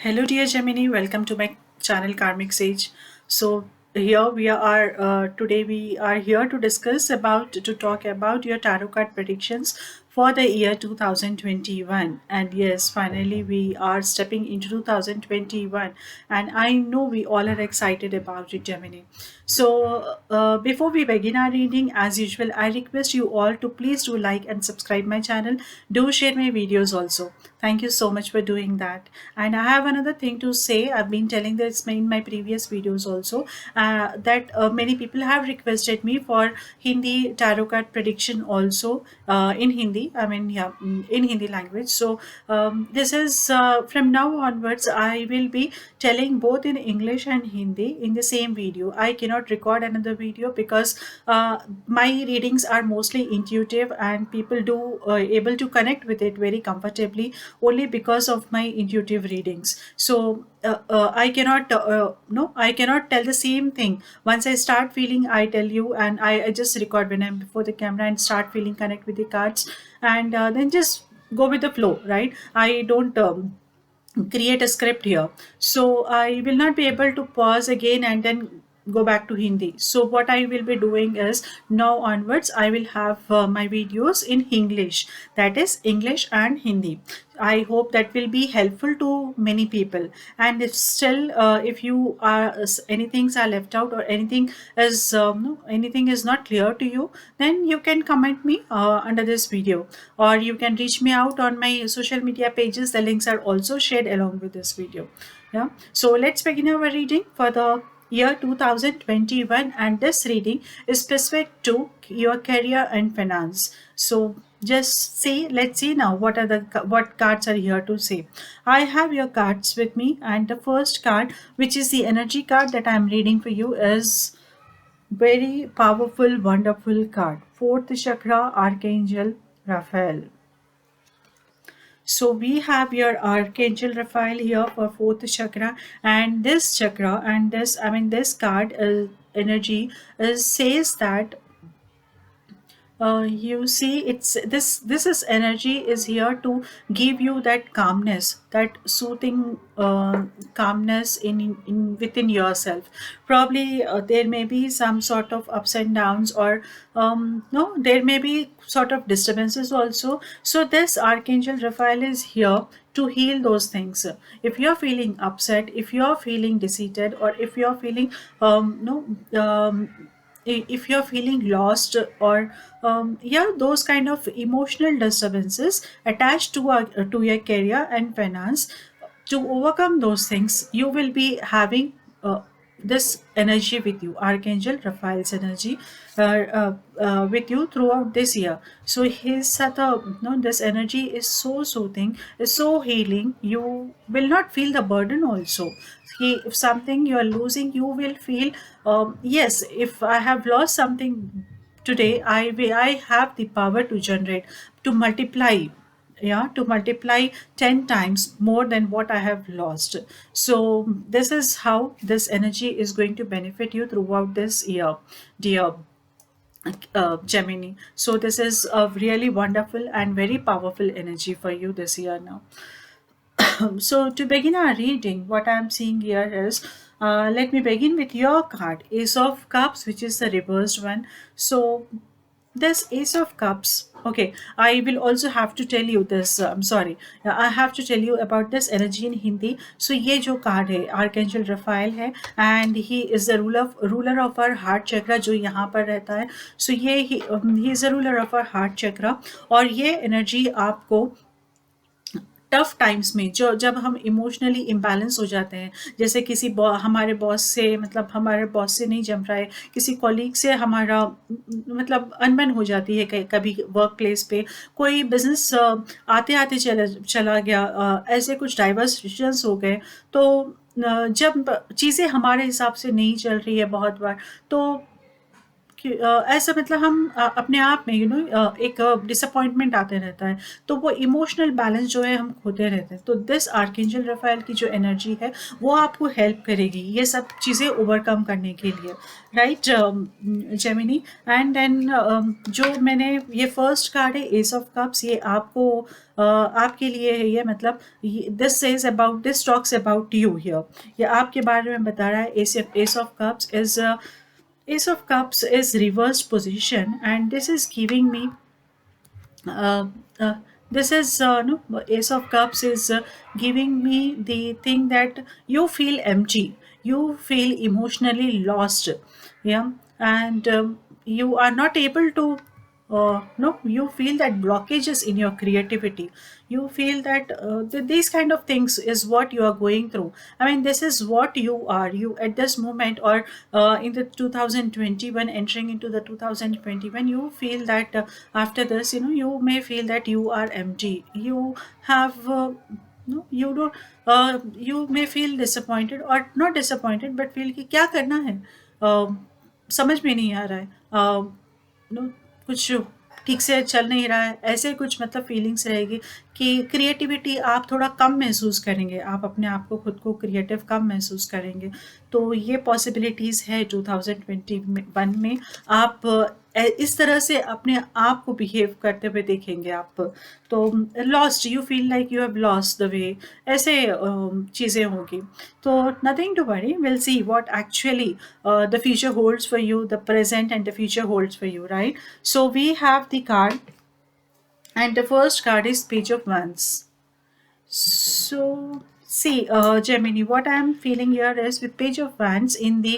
Hello, dear Gemini. Welcome to my channel Karmic Sage. So here we are today. We are here to discuss about to talk about your tarot card predictions for the year 2021. And yes, finally we are stepping into 2021, and I know we all are excited about it, Gemini. So before we begin our reading, as usual, I request you all to please do like and subscribe my channel. Do share my videos also. Thank you so much for doing that. And I have another thing to say. I've been telling this in my previous videos also, that many people have requested me for Hindi tarot card prediction also, in Hindi. I mean, yeah, in Hindi language. So this is from now onwards. I will be telling both in English and Hindi in the same video. I cannot record another video because my readings are mostly intuitive, and people do able to connect with it very comfortably only because of my intuitive readings. So I cannot tell the same thing. Once I start feeling, I tell you, and I just record when I'm before the camera and start feeling connect with the cards, and then just go with the flow, right? I don't create a script here. So I will not be able to pause again and then go back to Hindi. So what I will be doing is, now onwards I will have my videos in English, that is English and Hindi. I hope that will be helpful to many people. And if still if you are anything are left out, or anything is no, anything is not clear to you, then you can comment me under this video, or you can reach me out on my social media pages. The links are also shared along with this video. Yeah, so let's begin our reading for the year 2021, and this reading is specific to your career and finance. So just see, let's see now what cards are here to say. I have your cards with me, and the first card, which is the energy card that I'm reading for you, is very powerful, wonderful card. Fourth chakra, Archangel Raphael. So we have your Archangel Raphael here for fourth chakra, and this chakra, and this, I mean, this card energy says that you see, it's this is energy is here to give you that calmness, that soothing calmness in within yourself. Probably there may be some sort of ups and downs, or no, there may be sort of disturbances also. So this Archangel Raphael is here to heal those things. If you're feeling upset, if you're feeling defeated, or if you're feeling no if you're feeling lost, or yeah, those kind of emotional disturbances attached to your career and finance, to overcome those things, you will be having this energy with you, Archangel Raphael's energy with you throughout this year. So his no, this energy is so soothing, is so healing. You will not feel the burden also. If something you are losing, you will feel, yes, if I have lost something today, I have the power to generate, to multiply, yeah, to multiply 10 times more than what I have lost. So this is how this energy is going to benefit you throughout this year, dear Gemini. So this is a really wonderful and very powerful energy for you this year now. So to begin our reading, what I'm seeing here is, let me begin with your card, Ace of Cups, which is the reversed one. So this Ace of Cups, okay, I will also have to tell you this, I'm sorry, I have to tell you about this energy in Hindi. So ये जो card है, Archangel Raphael है, and he is the ruler of our heart chakra, जो यहाँ पर रहता है. So ये he is the ruler of our heart chakra, और ये energy आपको टफ टाइम्स में, जो जब हम इमोशनली इम्बैलेंस हो जाते हैं, जैसे हमारे बॉस से, मतलब हमारे बॉस से नहीं जम रहा है, किसी कॉलीग से हमारा मतलब अनबन हो जाती है, कभी वर्क प्लेस पे कोई बिजनेस आते आते चला गया, ऐसे कुछ डाइवर्सिशंस हो गए, तो जब चीज़ें हमारे हिसाब से नहीं चल रही है बहुत बार, तो ऐसा मतलब हम अपने आप में एक डिसअपॉइंटमेंट आते रहता है, तो वो इमोशनल बैलेंस जो है हम खोते रहते हैं। तो दिस आर्कएंजल रफाएल की जो एनर्जी है वो आपको हेल्प करेगी ये सब चीज़ें ओवरकम करने के लिए, राइट जेमिनी। एंड देन जो मैंने ये फर्स्ट कार्ड है एस ऑफ कप्स, ये आपको आपके लिए है, ये मतलब this is about, this talks about you here, ये आपके बारे में बता रहा है। S of cups is, Ace of Cups is reversed position, and this is giving me. Uh, uh, this is no Ace of Cups is giving me the thing that you feel empty, you feel emotionally lost, yeah, and you are not able to. No, you feel that blockages in your creativity. You feel that these kind of things is what you are going through. I mean, this is what you are. You at this moment, or in the 2021, entering into the 2021, you feel that after this, you may feel that you are empty. You have no, you don't. You may feel disappointed or not disappointed, but feel कि क्या करना है, समझ में नहीं आ रहा है, no कुछ ठीक से चल नहीं रहा है, ऐसे कुछ मतलब फीलिंग्स रहेगी कि क्रिएटिविटी आप थोड़ा कम महसूस करेंगे, आप अपने आप को खुद को क्रिएटिव कम महसूस करेंगे। तो ये पॉसिबिलिटीज़ है 2021 में। आप इस तरह से अपने आप को बिहेव करते हुए देखेंगे आप। तो lost, you feel like you have lost the way, ऐसे चीज़ें होगी। तो nothing to worry, will see what actually the future holds for you, the present and the future holds for you, right? So we have the card, and the first card is Page of Wands. So see, Gemini, what I am feeling here is with Page of Wands in the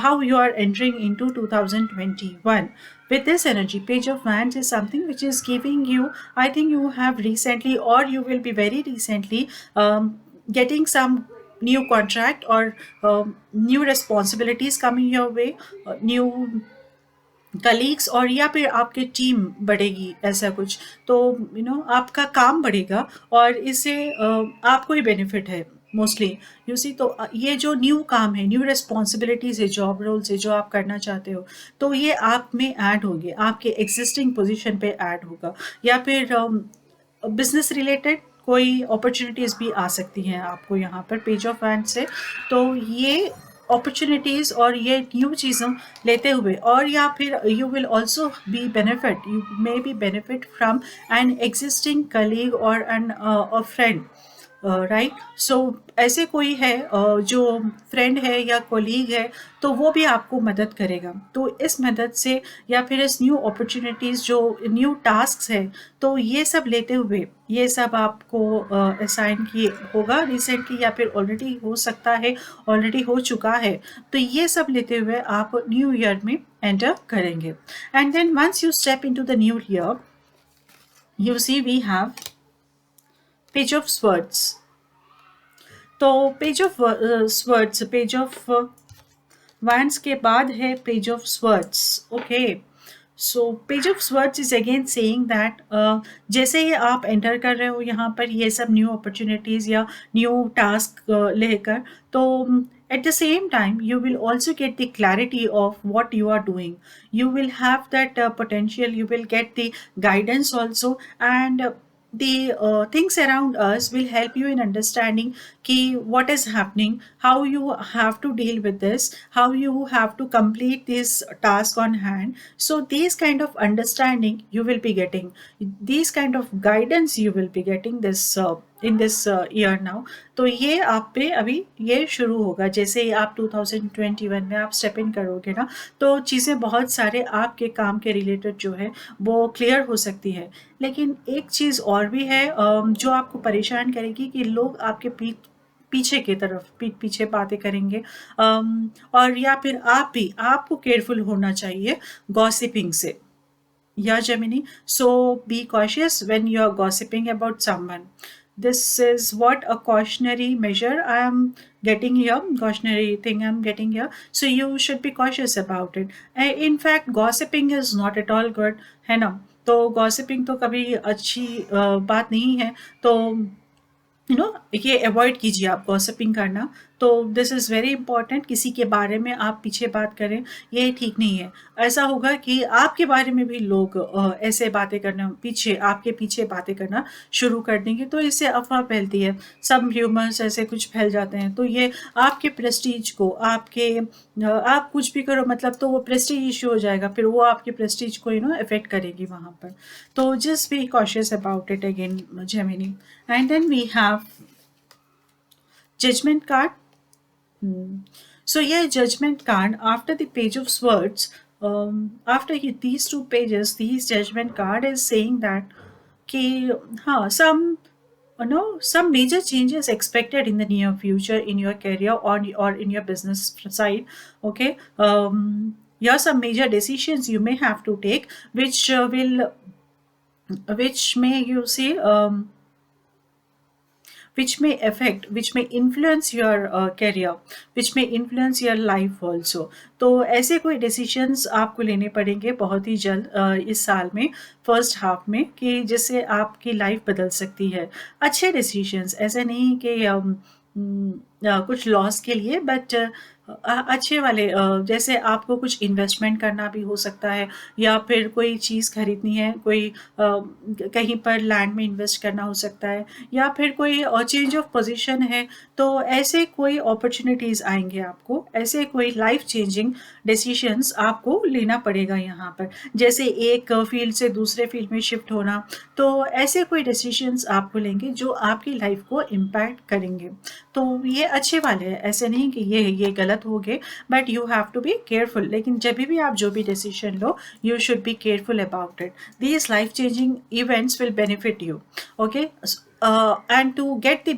how you are entering into 2021. With this energy, Page of Wands is something which is giving you, I think you have recently, or you will be very recently getting some new contract or new responsibilities coming your way, new colleagues, और या फिर आपकी team बढ़ेगी, ऐसा कुछ। तो आपका काम बढ़ेगा और इससे आपको ही बेनिफिट है मोस्टली, यू सी। तो ये जो न्यू काम है, न्यू रिस्पॉन्सिबिलिटीज़ है, जॉब रोल्स है जो आप करना चाहते हो, तो ये आप में ऐड होंगे, आपके एग्जिस्टिंग पोजीशन पे ऐड होगा, या फिर बिजनेस रिलेटेड कोई अपॉर्चुनिटीज़ भी आ सकती हैं आपको यहाँ पर पेज ऑफ हैंड से। तो ये अपॉर्चुनिटीज़ और ये न्यू चीज़ों लेते हुए, और या फिर you will also be benefit, you may be benefit from an existing colleague और एन अ फ्रेंड, राइट। सो ऐसे कोई है जो फ्रेंड है या कोलीग है, तो वो भी आपको मदद करेगा। तो इस मदद से या फिर इस न्यू अपॉर्चुनिटीज़, जो न्यू टास्क है, तो ये सब लेते हुए, ये सब आपको असाइन किए होगा रिसेंटली, या फिर ऑलरेडी हो सकता है ऑलरेडी हो चुका है। तो ये सब लेते हुए आप न्यू ईयर में एंटर करेंगे। And then once you step into the new year, you see we have page of swords. तो page of swords, page of wands के बाद है page of swords, okay. So page of swords is again saying that जैसे ही आप enter कर रहे हो यहाँ पर ये सब न्यू अपॉर्चुनिटीज़ या न्यू टास्क लेकर, तो at the same time you will also get the clarity of what you are doing. You will have that potential, you will get the guidance also, and the things around us will help you in understanding ki what is happening, how you have to deal with this, how you have to complete this task on hand. So these kind of understanding you will be getting, these kind of guidance you will be getting this in this year now. तो ये आप पे अभी ये शुरू होगा, जैसे ही आप 2021 में आप स्टेप इन करोगे ना, तो चीज़ें बहुत सारे आपके काम के रिलेटेड जो है वो क्लियर हो सकती है। लेकिन एक चीज़ और भी है जो आपको परेशान करेगी, कि लोग आपके पीछे की तरफ पीठ पीछे बातें करेंगे, और या फिर आप भी, आपको केयरफुल होना चाहिए गॉसिपिंग से, या Gemini. So be cautious when you are gossiping about someone. This is what a cautionary measure I am getting here, cautionary thing I am getting here. So you should be cautious about it. In fact, gossiping is not at all good, है ना। तो gossiping तो कभी अच्छी बात नहीं है। तो ये अवॉइड कीजिए आप गॉसिपिंग करना। तो तो दिस इज़ वेरी इंपॉर्टेंट। किसी के बारे में आप पीछे बात करें, ये ठीक नहीं है। ऐसा होगा कि आपके बारे में भी लोग ऐसे बातें करना, पीछे आपके पीछे बातें करना शुरू कर देंगे, तो इससे अफवाह फैलती है, सब र्यूमर्स ऐसे कुछ फैल जाते हैं, तो ये आपके प्रेस्टीज को, आपके आप कुछ भी करो मतलब, तो वो प्रेस्टीज इशू हो जाएगा, फिर वो आपके प्रेस्टीज को अफेक्ट करेगी वहाँ पर। तो just be cautious about it again, Gemini. And then we have judgment card. Hmm. So yeah, judgment card after the page of swords. After these two pages, these judgment card is saying that कि हाँ, some major changes expected in the near future in your career or in your business side. Okay, here are some major decisions you may have to take, which may you see which may influence your career, which may influence your life also. तो ऐसे कोई decisions आपको लेने पड़ेंगे बहुत ही जल्द इस साल में, फर्स्ट हाफ में, कि जिससे आपकी लाइफ बदल सकती है। अच्छे डिसीजंस, ऐसे नहीं कि कुछ लॉस के लिए, बट अच्छे वाले, जैसे आपको कुछ इन्वेस्टमेंट करना भी हो सकता है, या फिर कोई चीज़ खरीदनी है, कोई कहीं पर लैंड में इन्वेस्ट करना हो सकता है, या फिर कोई चेंज ऑफ पोजीशन है। तो ऐसे कोई अपॉर्चुनिटीज़ आएंगे आपको, ऐसे कोई लाइफ चेंजिंग डिसीजंस आपको लेना पड़ेगा यहाँ पर, जैसे एक फील्ड से दूसरे फील्ड में शिफ्ट होना। तो ऐसे कोई डिसीजंस आपको लेंगे जो आपकी लाइफ को इम्पैक्ट करेंगे। तो ये अच्छे वाले हैं, ऐसे नहीं कि ये गलत हो गए, but you have to be careful. लेकिन जब भी आप जो भी डिसीजन लो, you should be careful about it. These life-changing events will benefit you. Okay, and to get the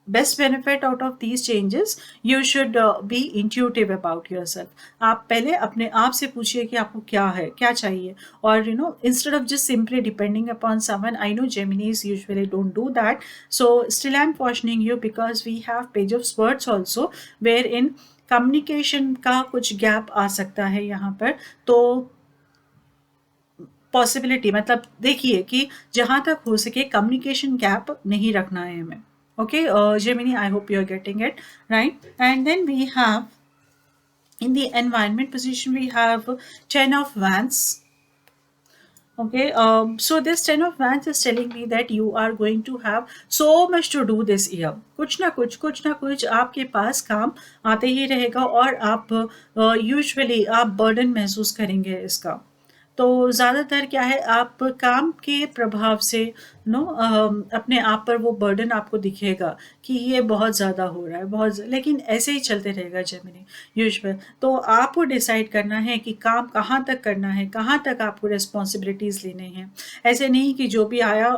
best benefit out of these changes, you should be intuitive about yourself. आप पहले अपने आप से पूछिए कि आपको क्या है, क्या चाहिए, और instead of just simply depending upon someone. I know Geminis usually don't do that, so still I'm cautioning you, because we have page of swords also, wherein communication का कुछ गैप आ सकता है यहाँ पर। तो पॉसिबिलिटी मतलब देखिए कि जहाँ तक हो सके कम्युनिकेशन गैप नहीं रखना है हमें। Okay Gemini, I hope you are getting it right. And then we have in the environment position, we have 10 of wands. Okay, so this 10 of wands is telling me that you are going to have so much to do this year. कुछ ना कुछ आपके पास काम आते ही रहेगा, और आप usually आप बर्डन महसूस करेंगे इसका। तो ज़्यादातर क्या है, आप काम के प्रभाव से अपने आप पर वो बर्डन आपको दिखेगा कि ये बहुत ज़्यादा हो रहा है, लेकिन ऐसे ही चलते रहेगा जेमिनी यूजुअल। तो आपको डिसाइड करना है कि काम कहाँ तक करना है, कहाँ तक आपको रिस्पॉन्सिबिलिटीज़ लेने हैं। ऐसे नहीं कि जो भी आया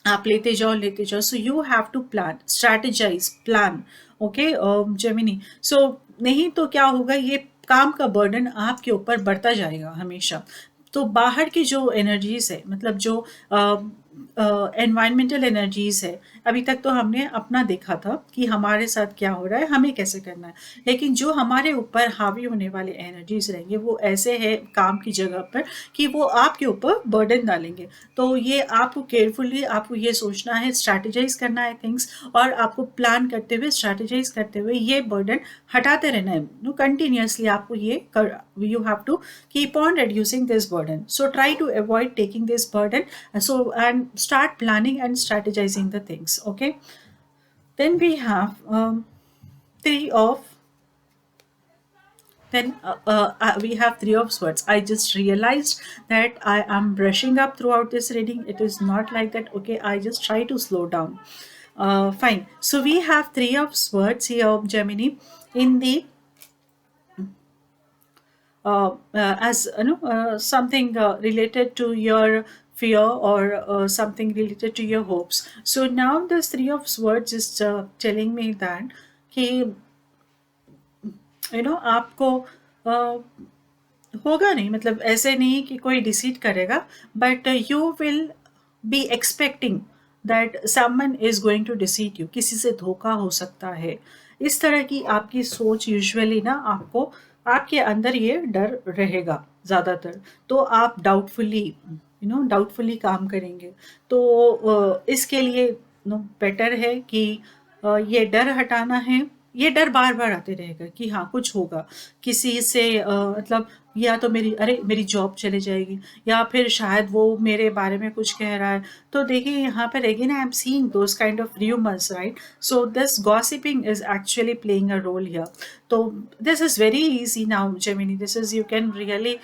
आप लेते जाओ। So you have to plan, strategize, plan. Okay Gemini, so नहीं तो क्या होगा, ये काम का बर्डन आपके ऊपर बढ़ता जाएगा हमेशा। तो बाहर की जो एनर्जीज है, मतलब जो एनवायरमेंटल एनर्जीज है, अभी तक तो हमने अपना देखा था कि हमारे साथ क्या हो रहा है, हमें कैसे करना है, लेकिन जो हमारे ऊपर हावी होने वाले एनर्जीज रहेंगे वो ऐसे है काम की जगह पर कि वो आपके ऊपर बर्डन डालेंगे। तो ये आपको केयरफुली आपको ये सोचना है, स्ट्रैटेजाइज करना है थिंग्स, और आपको प्लान करते हुए, स्ट्रैटेजाइज करते हुए ये बर्डन हटाते रहना है कंटिन्यूसली। आपको ये you have to keep on reducing this burden. So try to avoid taking this burden, and start planning and strategizing the things. Okay, then we have three of we have three of swords. I just realized that I am brushing up throughout this reading. It is not like that. Okay, I just try to slow down. Fine, so we have three of swords here, Gemini, in the as something related to your fear, or something related to your hopes. So now this three of swords is telling me that कि आपको होगा नहीं, मतलब ऐसे नहीं कि कोई deceit करेगा, but you will be expecting that someone is going to deceit you, किसी से धोखा हो सकता है। इस तरह की आपकी सोच यूजुअली आपको, आपके अंदर ये डर रहेगा ज़्यादातर। तो आप डाउटफुली काम करेंगे। तो इसके लिए बेटर है कि ये डर हटाना है। ये डर बार बार आते रहेगा कि हाँ कुछ होगा, किसी से मतलब या तो मेरी जॉब चले जाएगी, या फिर शायद वो मेरे बारे में कुछ कह रहा है। तो देखिए यहाँ पर again I am seeing those kind of rumors, right? So this gossiping is actually playing a role here. तो this is very easy now, Gemini. This is, you can really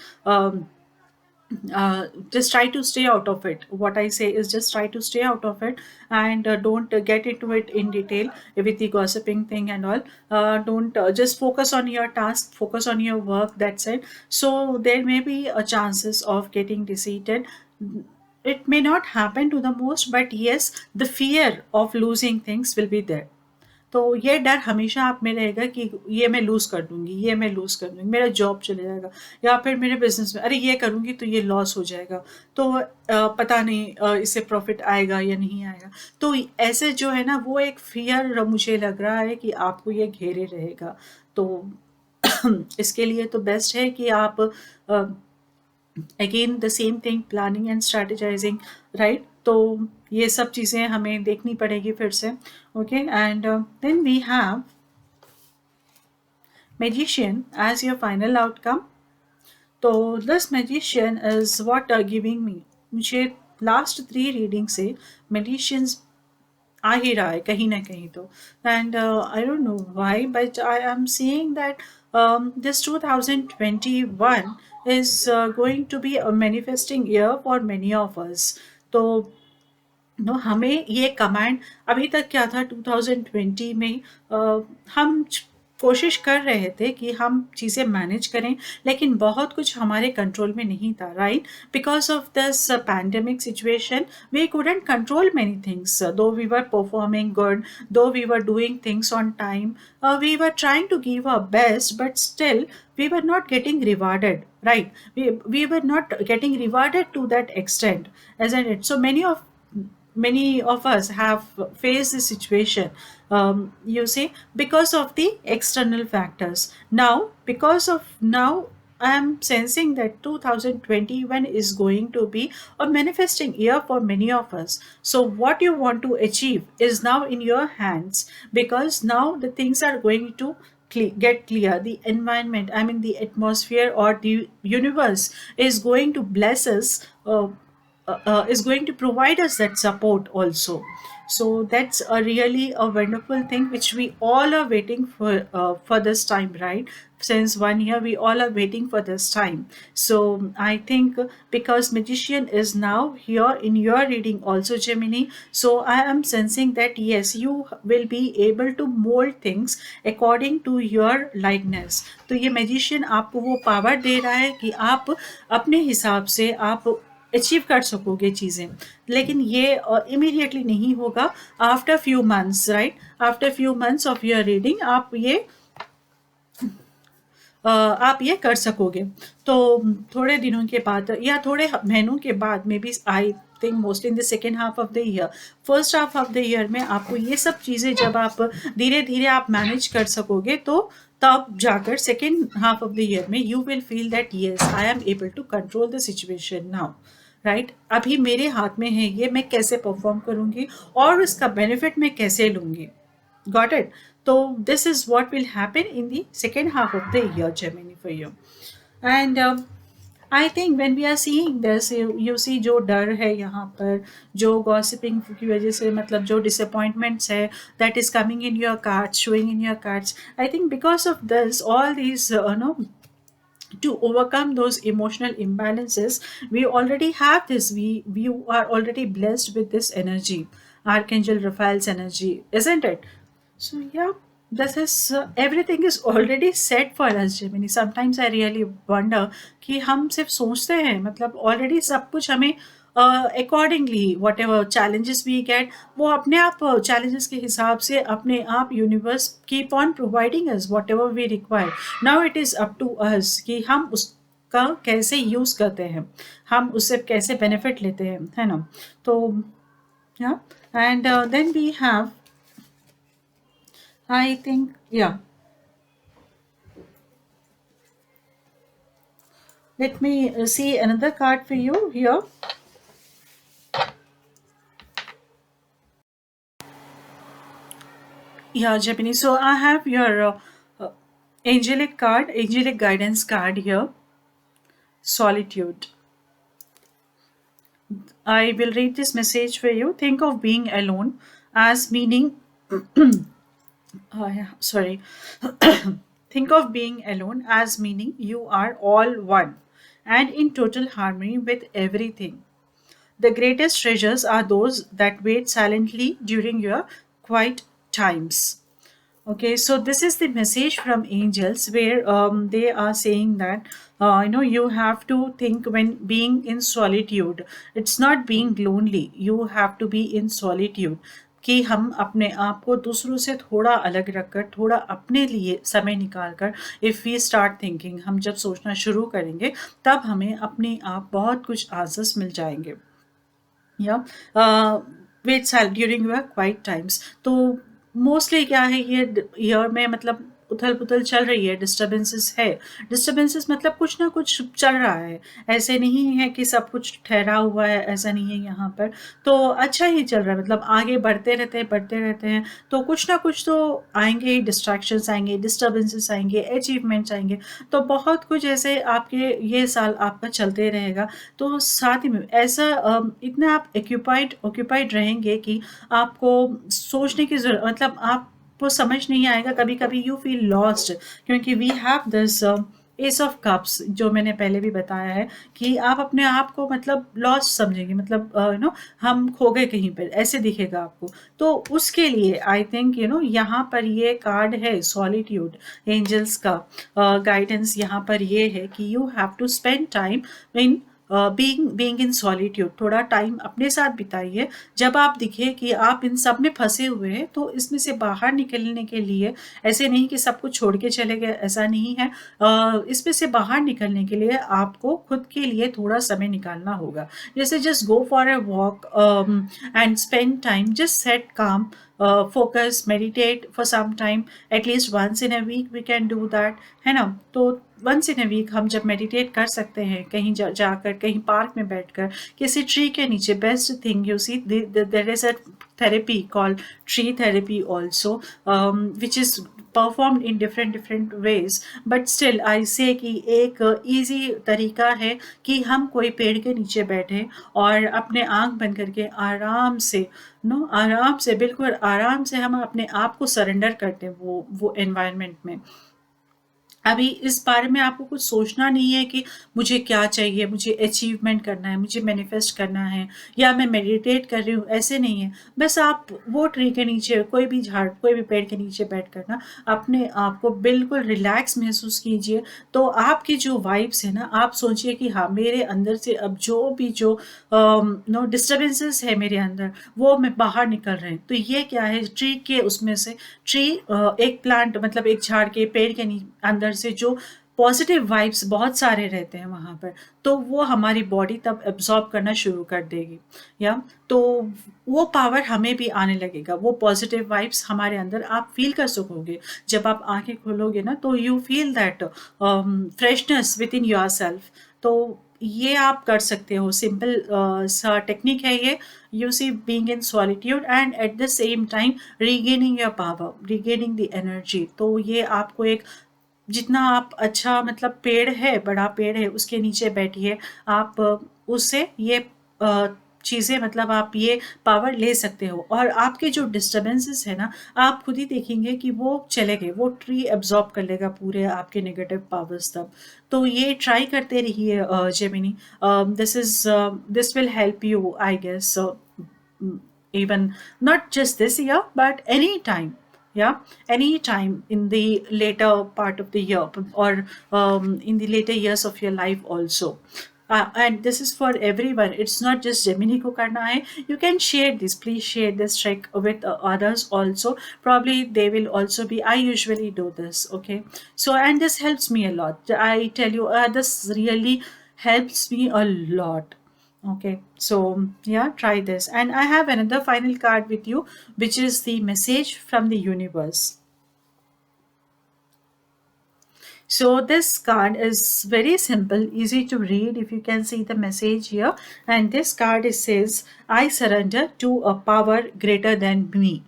just try to stay out of it. What I say is just try to stay out of it, and don't get into it in detail with the gossiping thing and all. Don't just focus on your task, focus on your work. That's it. So there may be a chances of getting defeated. It may not happen to the most, but yes, the fear of losing things will be there. तो ये डर हमेशा आप में रहेगा कि ये मैं लूज़ कर दूँगी, ये मैं लूज़ कर दूँगी, मेरा जॉब चले जाएगा, या फिर मेरे बिज़नेस में अरे ये करूँगी तो ये लॉस हो जाएगा, तो पता नहीं इससे प्रॉफ़िट आएगा या नहीं आएगा। तो ऐसे जो है ना, वो एक फ़ियर मुझे लग रहा है कि आपको ये घेरे रहेगा। तो इसके लिए तो बेस्ट है कि आप again the same thing, planning and strategizing, right? तो ये सब चीज़ें हमें देखनी पड़ेगी फिर से। Okay, and then we have magician as your final outcome. तो this magician is what giving me, मुझे लास्ट 3 रीडिंग से magicians आ ही रहा है कहीं ना कहीं तो। And I don't know why, but I am seeing that this 2021 is going to be a manifesting year for many of us. तो no हमें ये कमांड, अभी तक क्या था 2020 में, हम कोशिश कर रहे थे कि हम चीज़ें मैनेज करें, लेकिन बहुत कुछ हमारे कंट्रोल में नहीं था, right? Because of this pandemic situation we couldn't control many things. Though we were performing good, though we were doing things on time, we were trying to give our best, but still we were not getting rewarded, right? We were not getting rewarded to that extent, isn't it? So many of us have faced this situation, you see, because of the external factors. Now, because of now, I am sensing that 2021 is going to be a manifesting year for many of us. So, what you want to achieve is now in your hands, because now the things are going to get clear. The environment, I mean, the atmosphere or the universe is going to bless us. Is going to provide us that support also. So that's a really a wonderful thing which we all are waiting for this time, right? Since 1 year we all are waiting for this time. So I think because magician is now here in your reading also, Gemini, so I am sensing that yes, you will be able to mold things according to your likeness. तो ये magician आपको वो power दे रहा है कि आप अपने हिसाब से आप अचीव कर सकोगे चीज़ें, लेकिन ये इमीडिएटली नहीं होगा। After few months, right? After few months of your reading आप ये कर सकोगे। तो थोड़े दिनों के बाद या थोड़े महीनों के बाद, maybe I think mostly in the second half of the year, first half of the year में आपको ये सब चीज़ें जब आप धीरे धीरे आप मैनेज कर सकोगे, तो तब जाकर second half of the year में you will feel that yes I am able to control the situation now, right? अभी मेरे हाथ में है ये, मैं कैसे परफॉर्म करूँगी और इसका बेनिफिट मैं कैसे लूँगी। Got it? So this is what will happen in the second half of the year, Gemini, for you. And I think when we are seeing this, you see जो डर है यहाँ पर, जो gossiping की वजह से, मतलब जो disappointments है that is coming in your cards, showing in your cards. I think because of this, all these to overcome those emotional imbalances, we already have this. We are already blessed with this energy, Archangel Raphael's energy, isn't it? So yeah, this is everything is already set for us, Gemini. Sometimes I really wonder कि हम सिर्फ सोचते हैं, मतलब already सब कुछ हमें accordingly whatever challenges we get, वो अपने आप challenges के हिसाब से अपने आप universe keep on providing us whatever we require. Now it is up to us कि हम उसका कैसे यूज़ करते हैं, हम उससे कैसे benefit लेते हैं, है ना? तो yeah, and then we have, I think, yeah. Let me see another card for you here. Yeah, Japanese. So I have your angelic card, angelic guidance card here. Solitude. I will read this message for you. Think of being alone as meaning. Yeah, sorry. Think of being alone as meaning you are all one and in total harmony with everything. The greatest treasures are those that wait silently during your quiet times. Okay, so this is the message from angels where they are saying that you have to think when being in solitude. It's not being lonely. You have to be in solitude. कि हम अपने आप को दूसरों से थोड़ा अलग रखकर थोड़ा अपने लिए समय निकाल कर इफ़ वी स्टार्ट थिंकिंग हम जब सोचना शुरू करेंगे तब हमें अपने आप बहुत कुछ आंसर्स मिल जाएंगे या wait sell during your quiet times तो मोस्टली क्या है ये ईयर में मतलब उथल पुथल चल रही है डिस्टर्बेंसेस मतलब कुछ ना कुछ चल रहा है ऐसे नहीं है कि सब कुछ ठहरा हुआ है ऐसा नहीं है यहाँ पर तो अच्छा ही चल रहा है मतलब आगे बढ़ते रहते हैं तो कुछ ना कुछ तो आएंगे ही डिस्ट्रैक्शंस आएंगे डिस्टर्बेंसेस आएंगे अचीवमेंट्स आएंगे तो बहुत कुछ ऐसे आपके ये साल आपका चलते रहेगा तो साथ ही में ऐसा इतना आप ऑक्यूपाइड रहेंगे कि आपको सोचने की ज़रूरत मतलब आपको समझ नहीं आएगा कभी-कभी यू फील लॉस्ट क्योंकि we have this ace of cups जो मैंने पहले भी बताया है कि आप अपने आप को मतलब लॉस्ट समझेंगे मतलब हम खो गए कहीं पर ऐसे दिखेगा आपको तो उसके लिए आई थिंक यहाँ पर ये कार्ड है सॉलिट्यूड एंजल्स का गाइडेंस यहाँ पर ये है कि you have to spend time in being in solitude थोड़ा टाइम अपने साथ बिताइए जब आप दिखे कि आप इन सब में फंसे हुए हैं तो इसमें से बाहर निकलने के लिए ऐसे नहीं कि सब कुछ छोड़ के चले गए ऐसा नहीं है इसमें से बाहर निकलने के लिए आपको खुद के लिए थोड़ा समय निकालना होगा जैसे just go for a walk and spend time just set काम focus meditate for some time at least once in a week we can do that है ना तो वंस इन अ वीक हम जब मेडिटेट कर सकते हैं कहीं जाकर कहीं पार्क में बैठकर किसी ट्री के नीचे best thing you see there is a therapy called tree therapy also which is performed in different ways but still I say कि एक easy तरीका है कि हम कोई पेड़ के नीचे बैठे और अपने आंख बंद करके आराम से आराम से बिल्कुल आराम से हम अपने आप को सरेंडर करते हैं वो एनवायरनमेंट में अभी इस बारे में आपको कुछ सोचना नहीं है कि मुझे क्या चाहिए, मुझे अचीवमेंट करना है, मुझे मैनिफेस्ट करना है या मैं मेडिटेट कर रही हूँ, ऐसे नहीं है। बस आप वो ट्री के नीचे, कोई भी झाड़, कोई भी पेड़ के नीचे बैठकर ना अपने आप को बिल्कुल रिलैक्स महसूस कीजिए। तो आपकी जो वाइब्स है ना, आप सोचिए कि हाँ, मेरे अंदर से अब जो डिस्टर्बेंसेस है मेरे अंदर, वो मैं बाहर निकल रहे हैं। तो ये क्या है, ट्री के उसमें से ट्री एक प्लांट मतलब एक झाड़ के पेड़ के अंदर से जो पॉजिटिव वाइब्स बहुत सारे रहते हैं वहाँ पर तो वो हमारी बॉडी तब एब्जॉर्ब करना शुरू कर देगी या तो वो पावर हमें भी आने लगेगा वो पॉजिटिव वाइब्स हमारे अंदर आप फील कर सकोगे जब आप आंखें खोलोगे ना तो you feel that freshness with in your self तो ये आप कर सकते हो सिंपल सा टेक्निक है ये you see being in solitude and at the same time regaining your power regaining the energy तो ये आपको एक जितना आप अच्छा मतलब पेड़ है बड़ा पेड़ है उसके नीचे बैठिए आप उससे ये चीज़ें मतलब आप ये पावर ले सकते हो और आपके जो डिस्टर्बेंसेस है ना आप खुद ही देखेंगे कि वो चले गए वो ट्री एब्जॉर्ब कर लेगा पूरे आपके नेगेटिव पावर्स तब तो ये ट्राई करते रहिए Gemini this will help you I guess even not just this year but any time yeah any time in the later part of the year or in the later years of your life also and this is for everyone it's not just Gemini ko karna hai you can share this please share this trick with others also probably they will also be I usually do this okay so and this helps me a lot I tell you this really helps me a lot. Okay, so yeah, try this. And I have another final card with you, which is the message from the universe. So this card is very simple, easy to read if you can see the message here. And this card it says, I surrender to a power greater than me.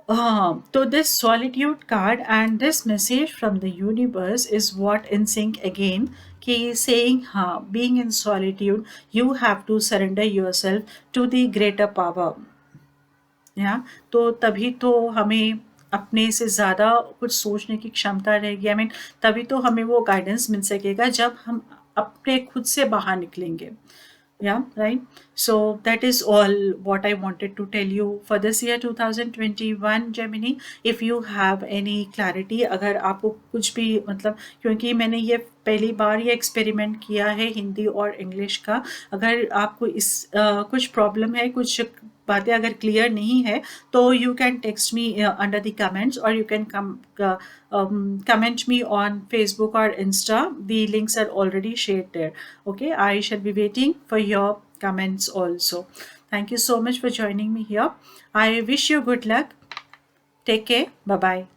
So this solitude card and this message from the universe is what in sync again. He is saying, being in solitude, you have to surrender yourself to the greater power. या तो तभी तो हमें अपने से ज़्यादा कुछ सोचने की क्षमता रहेगी। आई मीन तभी तो हमें वो गाइडेंस मिल सकेगा जब हम अपने खुद से बाहर निकलेंगे। Yeah, right. So that is all what I wanted to tell you for this year 2021, Gemini. If you have any clarity, अगर आपको कुछ भी मतलब, क्योंकि मैंने ये पहली बार ये एक्सपेरिमेंट किया है हिंदी और इंग्लिश का, अगर आपको इस कुछ प्रॉब्लम है, कुछ बातें अगर क्लियर नहीं है, तो you can text me under the comments, और you can comment me on Facebook or Insta. The links are already shared there. Okay, I shall be waiting for your comments also. Thank you so much for joining me here. I wish you good luck. Take care. Bye bye.